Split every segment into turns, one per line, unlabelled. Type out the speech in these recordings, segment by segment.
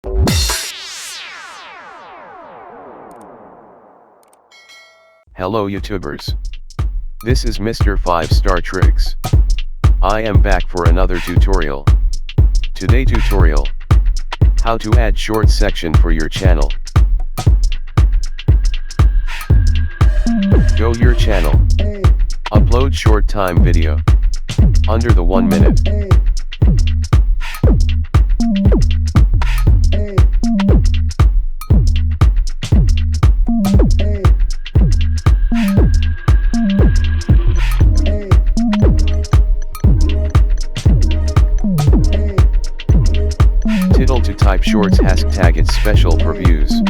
Hello YouTubers. This is Mr. 5-Star Tricks. I am back for another tutorial. Today tutorial. How to add short section for your channel. Go your channel. Upload short time video. Under the 1 minute. Title to type shorts hashtag it's special for views.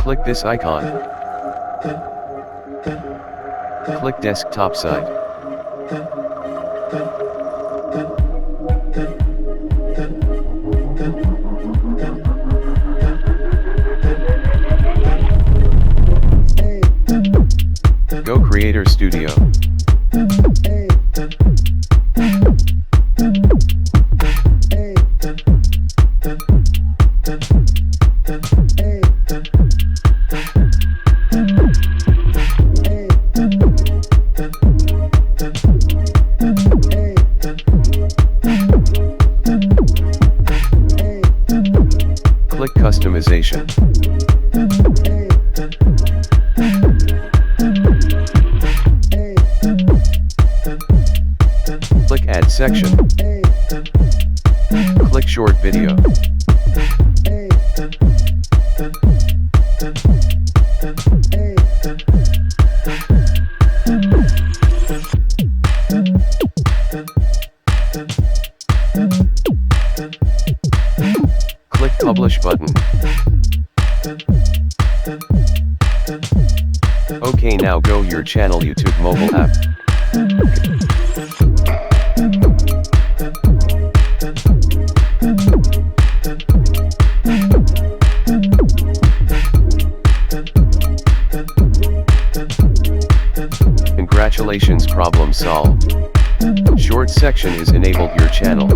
Click this icon. Click desktop side. Go Creator Studio. Click Customization. Click Add Section. Click Short Video. Click Publish button. Okay, now go your channel YouTube mobile app. Congratulations, problem solved. Short section is enabled your channel.